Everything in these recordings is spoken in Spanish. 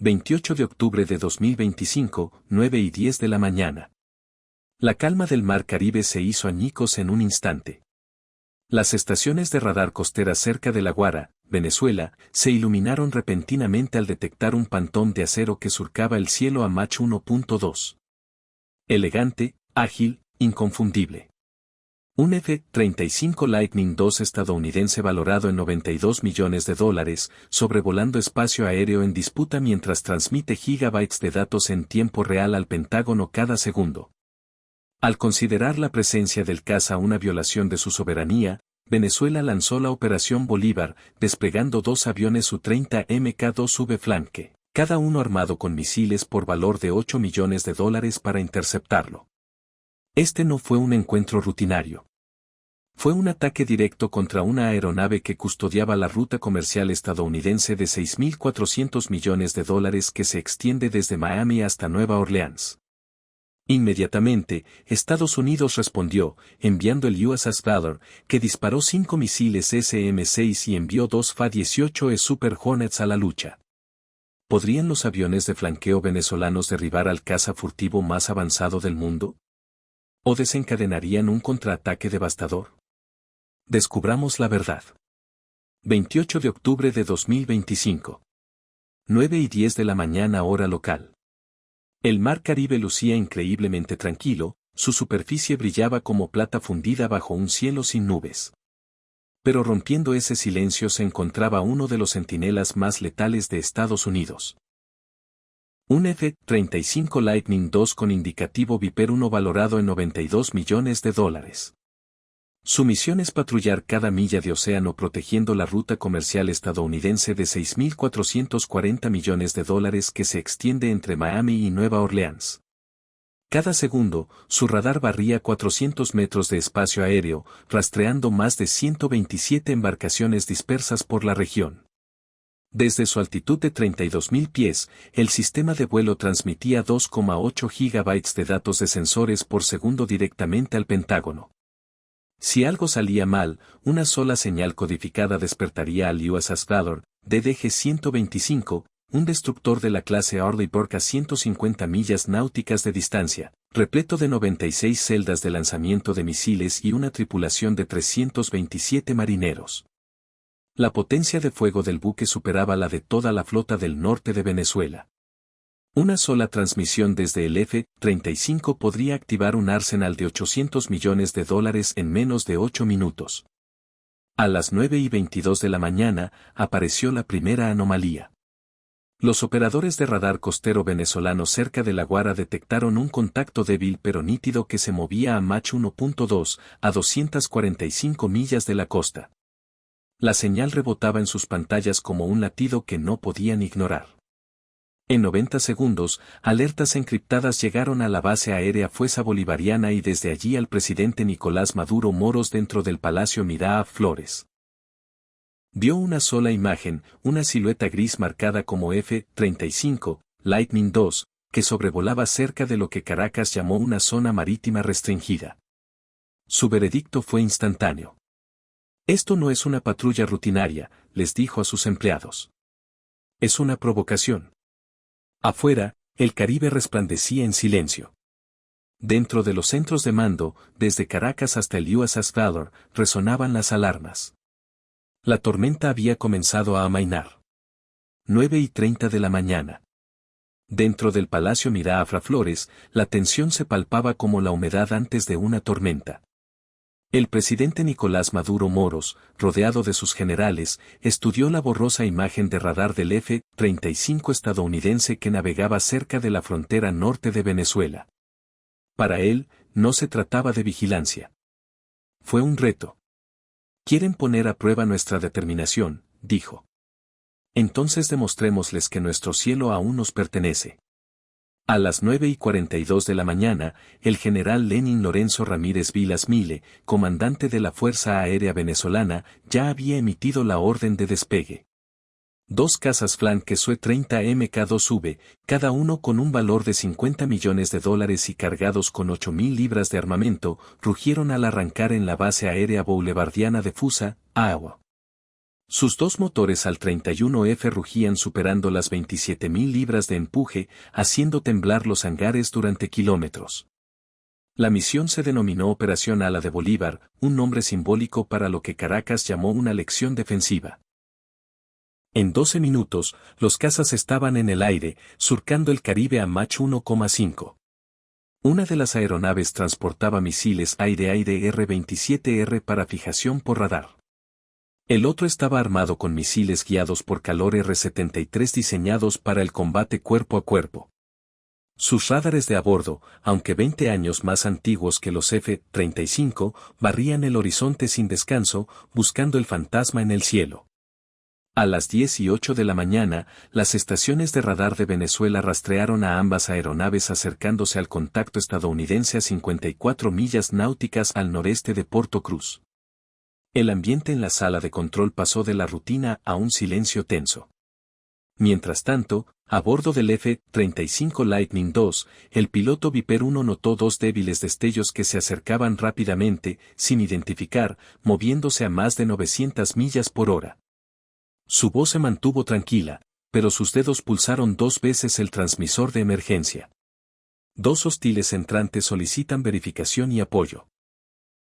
28 de octubre de 2025, 9:10 de la mañana. La calma del mar Caribe se hizo añicos en un instante. Las estaciones de radar costera cerca de La Guara, Venezuela, se iluminaron repentinamente al detectar un pantón de acero que surcaba el cielo a Mach 1.2. Elegante, ágil, inconfundible. Un F-35 Lightning II estadounidense valorado en $92 millones, sobrevolando espacio aéreo en disputa mientras transmite gigabytes de datos en tiempo real al Pentágono cada segundo. Al considerar la presencia del caza una violación de su soberanía, Venezuela lanzó la Operación Bolívar, desplegando 2 aviones Su-30 Mk-2V Flanque, cada uno armado con misiles por valor de $8 millones para interceptarlo. Este no fue un encuentro rutinario. Fue un ataque directo contra una aeronave que custodiaba la ruta comercial estadounidense de $6.400 millones que se extiende desde Miami hasta Nueva Orleans. Inmediatamente, Estados Unidos respondió, enviando el USS Valor, que disparó 5 misiles SM-6 y envió 2 Fa-18 Super Hornets a la lucha. ¿Podrían los aviones de flanqueo venezolanos derribar al caza furtivo más avanzado del mundo? ¿O desencadenarían un contraataque devastador? Descubramos la verdad. 28 de octubre de 2025. 9:10 de la mañana hora local. El mar Caribe lucía increíblemente tranquilo, su superficie brillaba como plata fundida bajo un cielo sin nubes. Pero rompiendo ese silencio se encontraba uno de los centinelas más letales de Estados Unidos. Un F-35 Lightning II con indicativo Viper 1 valorado en $92 millones. Su misión es patrullar cada milla de océano protegiendo la ruta comercial estadounidense de $6.440 millones que se extiende entre Miami y Nueva Orleans. Cada segundo, su radar barría 400 metros de espacio aéreo, rastreando más de 127 embarcaciones dispersas por la región. Desde su altitud de 32.000 pies, el sistema de vuelo transmitía 2,8 gigabytes de datos de sensores por segundo directamente al Pentágono. Si algo salía mal, una sola señal codificada despertaría al USS Valor, DDG-125, un destructor de la clase Arleigh Burke a 150 millas náuticas de distancia, repleto de 96 celdas de lanzamiento de misiles y una tripulación de 327 marineros. La potencia de fuego del buque superaba la de toda la flota del norte de Venezuela. Una sola transmisión desde el F-35 podría activar un arsenal de $800 millones en menos de 8 minutos. A las 9:22 de la mañana, apareció la primera anomalía. Los operadores de radar costero venezolano cerca de La Guara detectaron un contacto débil pero nítido que se movía a Mach 1.2, a 245 millas de la costa. La señal rebotaba en sus pantallas como un latido que no podían ignorar. En 90 segundos, alertas encriptadas llegaron a la base aérea Fuerza Bolivariana y desde allí al presidente Nicolás Maduro Moros dentro del Palacio Miraflores. Vio una sola imagen, una silueta gris marcada como F-35, Lightning II, que sobrevolaba cerca de lo que Caracas llamó una zona marítima restringida. Su veredicto fue instantáneo. Esto no es una patrulla rutinaria, les dijo a sus empleados. Es una provocación. Afuera, el Caribe resplandecía en silencio. Dentro de los centros de mando, desde Caracas hasta el USS Valor, resonaban las alarmas. La tormenta había comenzado a amainar. 9:30 de la mañana. Dentro del Palacio Miraflores, la tensión se palpaba como la humedad antes de una tormenta. El presidente Nicolás Maduro Moros, rodeado de sus generales, estudió la borrosa imagen de radar del F-35 estadounidense que navegaba cerca de la frontera norte de Venezuela. Para él, no se trataba de vigilancia. Fue un reto. Quieren poner a prueba nuestra determinación, dijo. Entonces demostrémosles que nuestro cielo aún nos pertenece. A las 9:42 de la mañana, el general Lenin Lorenzo Ramírez Vilas Mille, comandante de la Fuerza Aérea Venezolana, ya había emitido la orden de despegue. 2 cazas Flanque Su-30 Mk-2V, cada uno con un valor de $50 millones y cargados con 8.000 libras de armamento, rugieron al arrancar en la base aérea boulevardiana de Fusa, Agua. Sus dos motores al 31F rugían superando las 27.000 libras de empuje, haciendo temblar los hangares durante kilómetros. La misión se denominó Operación Ala de Bolívar, un nombre simbólico para lo que Caracas llamó una lección defensiva. En 12 minutos, los cazas estaban en el aire, surcando el Caribe a Mach 1,5. Una de las aeronaves transportaba misiles aire-aire R-27R para fijación por radar. El otro estaba armado con misiles guiados por calor R-73 diseñados para el combate cuerpo a cuerpo. Sus radares de a bordo, aunque 20 años más antiguos que los F-35, barrían el horizonte sin descanso, buscando el fantasma en el cielo. A las 10:08 de la mañana, las estaciones de radar de Venezuela rastrearon a ambas aeronaves acercándose al contacto estadounidense a 54 millas náuticas al noreste de Puerto Cruz. El ambiente en la sala de control pasó de la rutina a un silencio tenso. Mientras tanto, a bordo del F-35 Lightning II, el piloto Viper 1 notó dos débiles destellos que se acercaban rápidamente, sin identificar, moviéndose a más de 900 millas por hora. Su voz se mantuvo tranquila, pero sus dedos pulsaron 2 veces el transmisor de emergencia. Dos hostiles entrantes solicitan verificación y apoyo.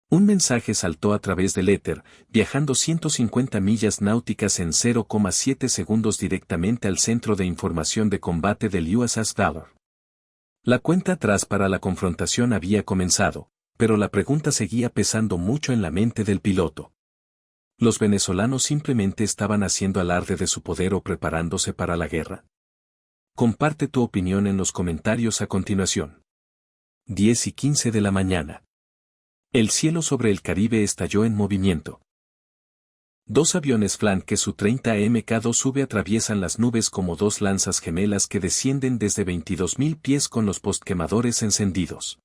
Un mensaje saltó a través del éter, viajando 150 millas náuticas en 0,7 segundos directamente al centro de información de combate del USS Valor. La cuenta atrás para la confrontación había comenzado, pero la pregunta seguía pesando mucho en la mente del piloto. ¿Los venezolanos simplemente estaban haciendo alarde de su poder o preparándose para la guerra? Comparte tu opinión en los comentarios a continuación. 10:15 de la mañana. El cielo sobre el Caribe estalló en movimiento. Dos aviones Flanke Su-30 Mk-2V atraviesan las nubes como dos lanzas gemelas que descienden desde 22.000 pies con los postquemadores encendidos.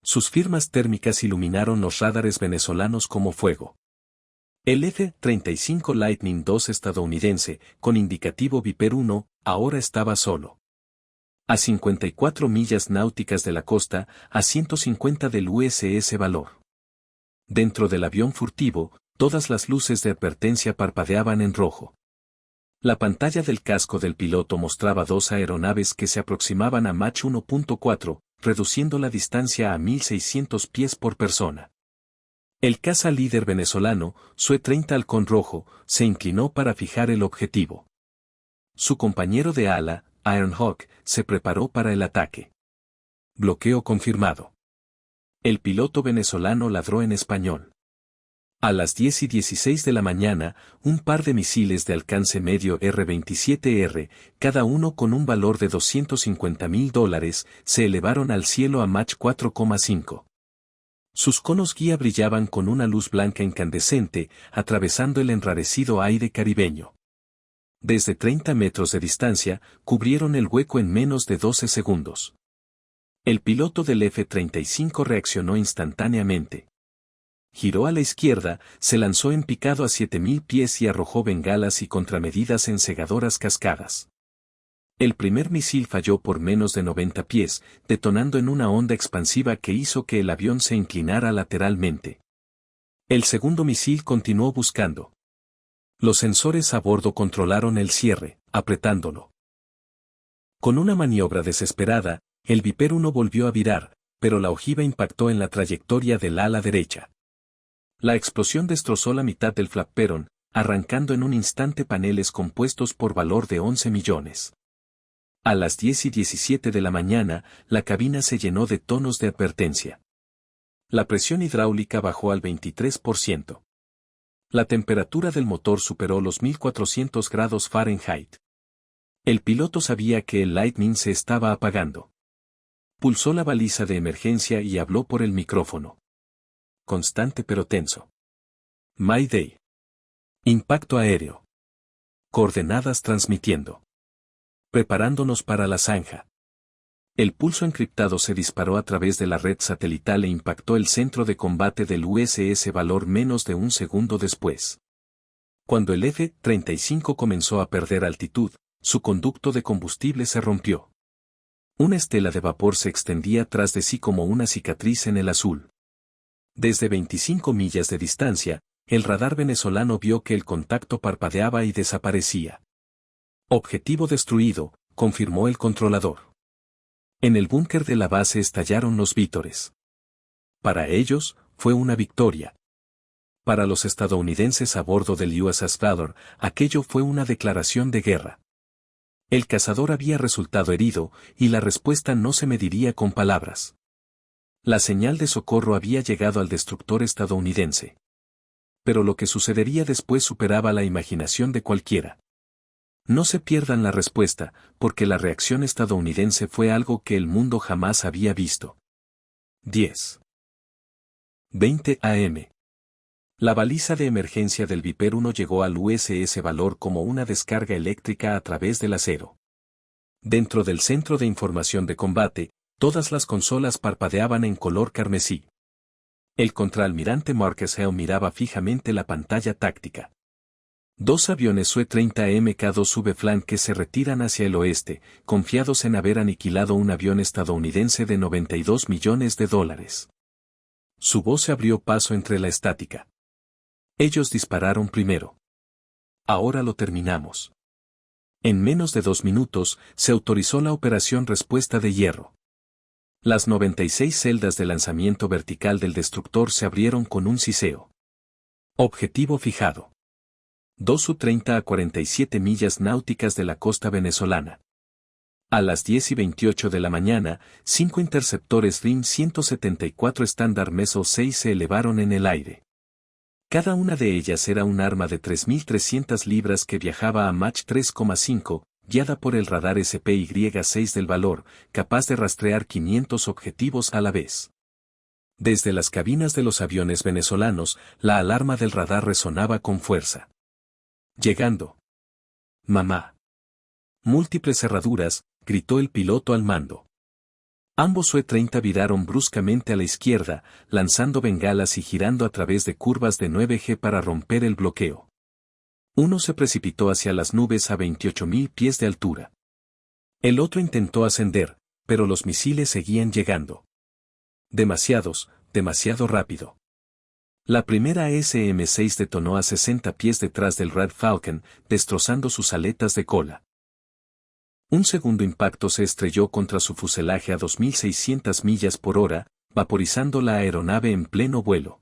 Sus firmas térmicas iluminaron los radares venezolanos como fuego. El F-35 Lightning II estadounidense, con indicativo Viper 1, ahora estaba solo. A 54 millas náuticas de la costa, a 150 del USS Valor. Dentro del avión furtivo, todas las luces de advertencia parpadeaban en rojo. La pantalla del casco del piloto mostraba dos aeronaves que se aproximaban a Mach 1.4, reduciendo la distancia a 1.600 pies por persona. El caza líder venezolano, Sue-30 Halcón Rojo, se inclinó para fijar el objetivo. Su compañero de ala, Iron Hawk, se preparó para el ataque. Bloqueo confirmado. El piloto venezolano ladró en español. A las 10:16 de la mañana, un par de misiles de alcance medio R-27R, cada uno con un valor de $250.000, se elevaron al cielo a Mach 4,5. Sus conos guía brillaban con una luz blanca incandescente, atravesando el enrarecido aire caribeño. Desde 30 metros de distancia, cubrieron el hueco en menos de 12 segundos. El piloto del F-35 reaccionó instantáneamente. Giró a la izquierda, se lanzó en picado a 7.000 pies y arrojó bengalas y contramedidas en cegadoras cascadas. El primer misil falló por menos de 90 pies, detonando en una onda expansiva que hizo que el avión se inclinara lateralmente. El segundo misil continuó buscando. Los sensores a bordo controlaron el cierre, apretándolo. Con una maniobra desesperada, el Viper 1 volvió a virar, pero la ojiva impactó en la trayectoria del ala derecha. La explosión destrozó la mitad del flaperon, arrancando en un instante paneles compuestos por valor de 11 millones. A las 10:17 de la mañana, la cabina se llenó de tonos de advertencia. La presión hidráulica bajó al 23%. La temperatura del motor superó los 1400 grados Fahrenheit. El piloto sabía que el Lightning se estaba apagando. Pulsó la baliza de emergencia y habló por el micrófono. Constante pero tenso. Mayday. Impacto aéreo. Coordenadas transmitiendo. Preparándonos para la zanja. El pulso encriptado se disparó a través de la red satelital e impactó el centro de combate del USS Valor menos de un segundo después. Cuando el F-35 comenzó a perder altitud, su conducto de combustible se rompió. Una estela de vapor se extendía tras de sí como una cicatriz en el azul. Desde 25 millas de distancia, el radar venezolano vio que el contacto parpadeaba y desaparecía. Objetivo destruido, confirmó el controlador. En el búnker de la base estallaron los vítores. Para ellos, fue una victoria. Para los estadounidenses a bordo del USS Valor, aquello fue una declaración de guerra. El cazador había resultado herido, y la respuesta no se mediría con palabras. La señal de socorro había llegado al destructor estadounidense. Pero lo que sucedería después superaba la imaginación de cualquiera. No se pierdan la respuesta, porque la reacción estadounidense fue algo que el mundo jamás había visto. 10:20 am. La baliza de emergencia del Viper 1 llegó al USS Valor como una descarga eléctrica a través del acero. Dentro del centro de información de combate, todas las consolas parpadeaban en color carmesí. El contraalmirante Marcus Hale miraba fijamente la pantalla táctica. Dos aviones Su-30 Mk2 Flank que se retiran hacia el oeste, confiados en haber aniquilado un avión estadounidense de $92 millones. Su voz se abrió paso entre la estática. Ellos dispararon primero. Ahora lo terminamos. En menos de 2 minutos, se autorizó la operación Respuesta de Hierro. Las 96 celdas de lanzamiento vertical del destructor se abrieron con un siseo. Objetivo fijado. 2 Su-30 a 47 millas náuticas de la costa venezolana. A las 10:28 de la mañana, 5 interceptores RIM 174 Standard Missile 6 se elevaron en el aire. Cada una de ellas era un arma de 3.300 libras que viajaba a Mach 3,5, guiada por el radar SPY-6 del Valor, capaz de rastrear 500 objetivos a la vez. Desde las cabinas de los aviones venezolanos, la alarma del radar resonaba con fuerza. Llegando. Mamá. Múltiples cerraduras, gritó el piloto al mando. Ambos Su-30 viraron bruscamente a la izquierda, lanzando bengalas y girando a través de curvas de 9G para romper el bloqueo. Uno se precipitó hacia las nubes a 28.000 pies de altura. El otro intentó ascender, pero los misiles seguían llegando. Demasiado rápido. La primera SM-6 detonó a 60 pies detrás del Red Falcon, destrozando sus aletas de cola. Un segundo impacto se estrelló contra su fuselaje a 2.600 millas por hora, vaporizando la aeronave en pleno vuelo.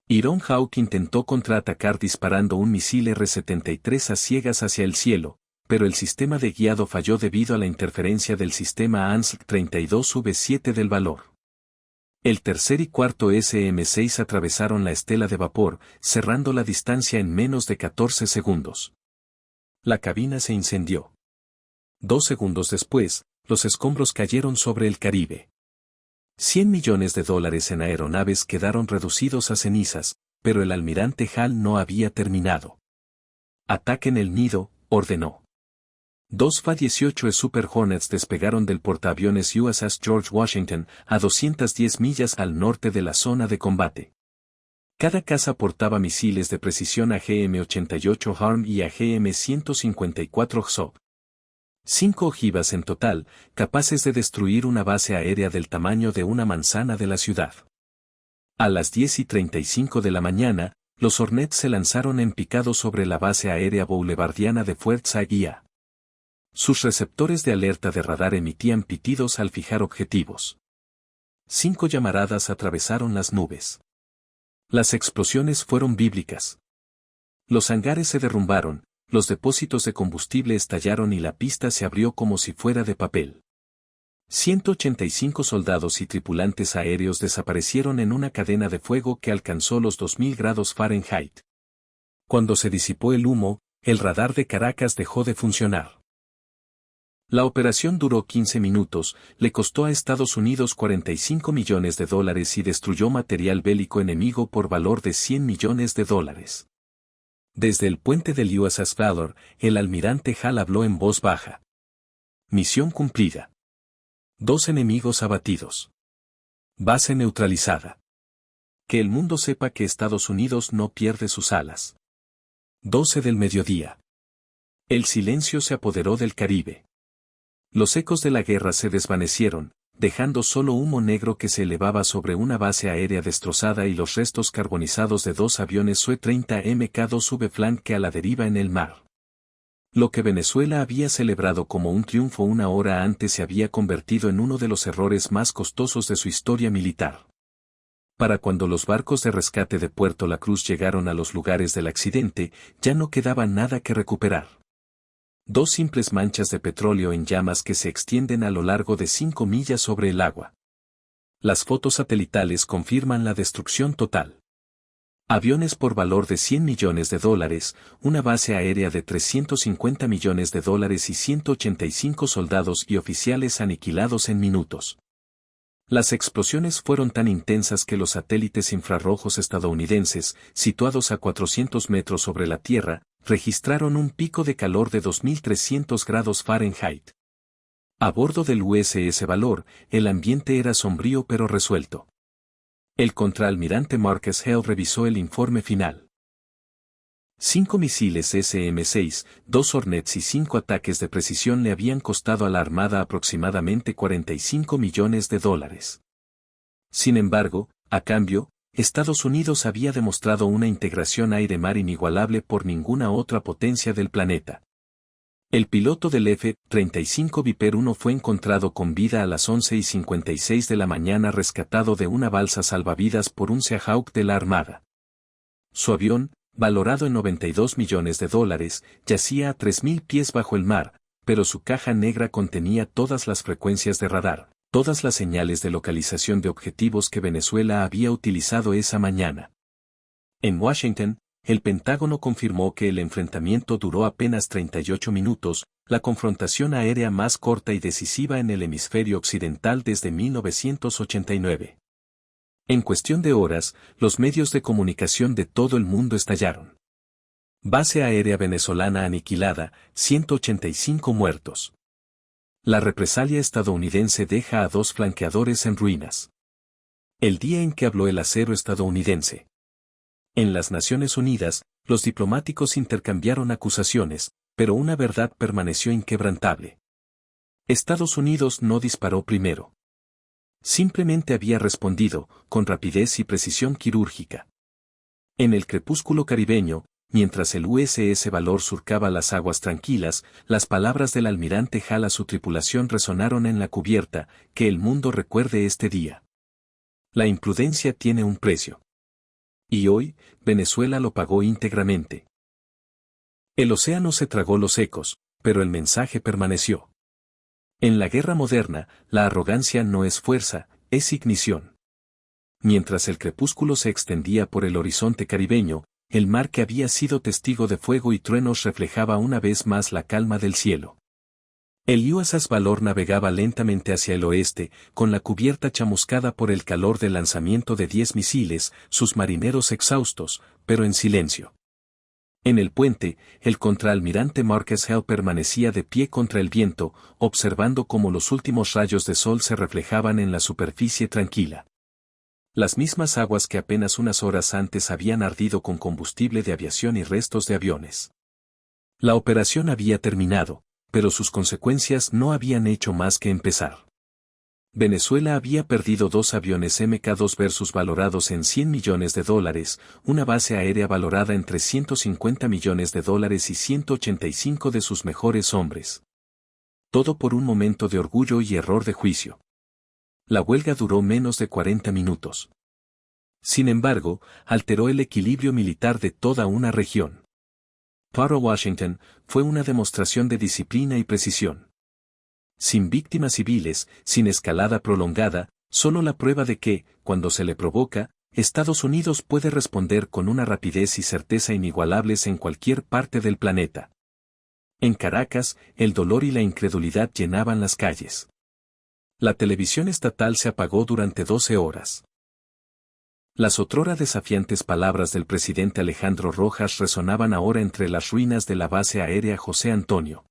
Iron Hawk intentó contraatacar disparando un misil R-73 a ciegas hacia el cielo, pero el sistema de guiado falló debido a la interferencia del sistema ANSL-32V7 del Valor. El tercer y cuarto SM-6 atravesaron la estela de vapor, cerrando la distancia en menos de 14 segundos. La cabina se incendió. 2 segundos después, los escombros cayeron sobre el Caribe. $100 millones en aeronaves quedaron reducidos a cenizas, pero el almirante Hall no había terminado. Ataquen el nido, ordenó. 2 Fa-18 Super Hornets despegaron del portaaviones USS George Washington a 210 millas al norte de la zona de combate. Cada caza portaba misiles de precisión AGM-88 HARM y AGM-154 XOP. 5 ojivas en total, capaces de destruir una base aérea del tamaño de una manzana de la ciudad. A las 10:35 de la mañana, los Hornets se lanzaron en picado sobre la base aérea boulevardiana de Fort Saguiya. Sus receptores de alerta de radar emitían pitidos al fijar objetivos. 5 llamaradas atravesaron las nubes. Las explosiones fueron bíblicas. Los hangares se derrumbaron, los depósitos de combustible estallaron y la pista se abrió como si fuera de papel. 185 soldados y tripulantes aéreos desaparecieron en una cadena de fuego que alcanzó los 2000 grados Fahrenheit. Cuando se disipó el humo, el radar de Caracas dejó de funcionar. La operación duró 15 minutos, le costó a Estados Unidos $45 millones y destruyó material bélico enemigo por valor de $100 millones. Desde el puente del USS Valor, el almirante Hall habló en voz baja. Misión cumplida. 2 enemigos abatidos. Base neutralizada. Que el mundo sepa que Estados Unidos no pierde sus alas. 12 del mediodía. El silencio se apoderó del Caribe. Los ecos de la guerra se desvanecieron, dejando solo humo negro que se elevaba sobre una base aérea destrozada y los restos carbonizados de dos aviones Sue-30 Mk2V Flank a la deriva en el mar. Lo que Venezuela había celebrado como un triunfo una hora antes se había convertido en uno de los errores más costosos de su historia militar. Para cuando los barcos de rescate de Puerto La Cruz llegaron a los lugares del accidente, ya no quedaba nada que recuperar. Dos simples manchas de petróleo en llamas que se extienden a lo largo de 5 millas sobre el agua. Las fotos satelitales confirman la destrucción total. Aviones por valor de $100 millones, una base aérea de $350 millones y 185 soldados y oficiales aniquilados en minutos. Las explosiones fueron tan intensas que los satélites infrarrojos estadounidenses, situados a 400 metros sobre la Tierra, registraron un pico de calor de 2300 grados Fahrenheit. A bordo del USS Valor, el ambiente era sombrío pero resuelto. El contraalmirante Marcus Hale revisó el informe final. 5 misiles SM-6, 2 Hornets y 5 ataques de precisión le habían costado a la Armada aproximadamente $45 millones. Sin embargo, a cambio, Estados Unidos había demostrado una integración aire-mar inigualable por ninguna otra potencia del planeta. El piloto del F-35 Viper 1 fue encontrado con vida a las 11:56 de la mañana rescatado de una balsa salvavidas por un Sea Hawk de la Armada. Su avión, valorado en $92 millones, yacía a 3.000 pies bajo el mar, pero su caja negra contenía todas las frecuencias de radar, todas las señales de localización de objetivos que Venezuela había utilizado esa mañana. En Washington, el Pentágono confirmó que el enfrentamiento duró apenas 38 minutos, la confrontación aérea más corta y decisiva en el hemisferio occidental desde 1989. En cuestión de horas, los medios de comunicación de todo el mundo estallaron. Base aérea venezolana aniquilada, 185 muertos. La represalia estadounidense deja a 2 flanqueadores en ruinas. El día en que habló el acero estadounidense. En las Naciones Unidas, los diplomáticos intercambiaron acusaciones, pero una verdad permaneció inquebrantable. Estados Unidos no disparó primero. Simplemente había respondido, con rapidez y precisión quirúrgica. En el crepúsculo caribeño, mientras el USS Valor surcaba las aguas tranquilas, las palabras del almirante Hall a su tripulación resonaron en la cubierta, que el mundo recuerde este día. La imprudencia tiene un precio. Y hoy, Venezuela lo pagó íntegramente. El océano se tragó los ecos, pero el mensaje permaneció. En la guerra moderna, la arrogancia no es fuerza, es ignición. Mientras el crepúsculo se extendía por el horizonte caribeño, el mar que había sido testigo de fuego y truenos reflejaba una vez más la calma del cielo. El USS Valor navegaba lentamente hacia el oeste, con la cubierta chamuscada por el calor del lanzamiento de 10 misiles, sus marineros exhaustos, pero en silencio. En el puente, el contraalmirante Marcus Hale permanecía de pie contra el viento, observando cómo los últimos rayos de sol se reflejaban en la superficie tranquila. Las mismas aguas que apenas unas horas antes habían ardido con combustible de aviación y restos de aviones. La operación había terminado, pero sus consecuencias no habían hecho más que empezar. Venezuela había perdido 2 aviones Mk2 versus valorados en $100 millones, una base aérea valorada en $350 millones y 185 de sus mejores hombres. Todo por un momento de orgullo y error de juicio. La huelga duró menos de 40 minutos. Sin embargo, alteró el equilibrio militar de toda una región. Para Washington, fue una demostración de disciplina y precisión. Sin víctimas civiles, sin escalada prolongada, solo la prueba de que, cuando se le provoca, Estados Unidos puede responder con una rapidez y certeza inigualables en cualquier parte del planeta. En Caracas, el dolor y la incredulidad llenaban las calles. La televisión estatal se apagó durante 12 horas. Las otrora desafiantes palabras del presidente Alejandro Rojas resonaban ahora entre las ruinas de la base aérea José Antonio.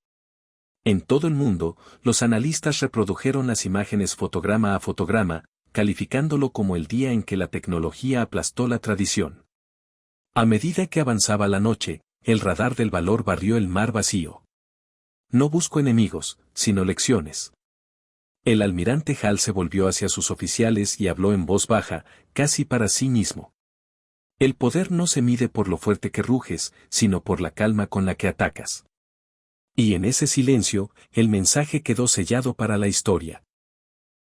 En todo el mundo, los analistas reprodujeron las imágenes fotograma a fotograma, calificándolo como el día en que la tecnología aplastó la tradición. A medida que avanzaba la noche, el radar del Valor barrió el mar vacío. No busco enemigos, sino lecciones. El almirante Hall se volvió hacia sus oficiales y habló en voz baja, casi para sí mismo. El poder no se mide por lo fuerte que ruges, sino por la calma con la que atacas. Y en ese silencio, el mensaje quedó sellado para la historia.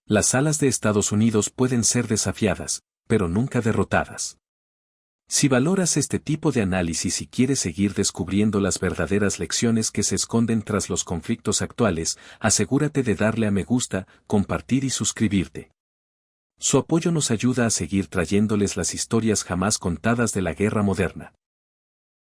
Las alas de Estados Unidos pueden ser desafiadas, pero nunca derrotadas. Si valoras este tipo de análisis y quieres seguir descubriendo las verdaderas lecciones que se esconden tras los conflictos actuales, asegúrate de darle a me gusta, compartir y suscribirte. Su apoyo nos ayuda a seguir trayéndoles las historias jamás contadas de la guerra moderna.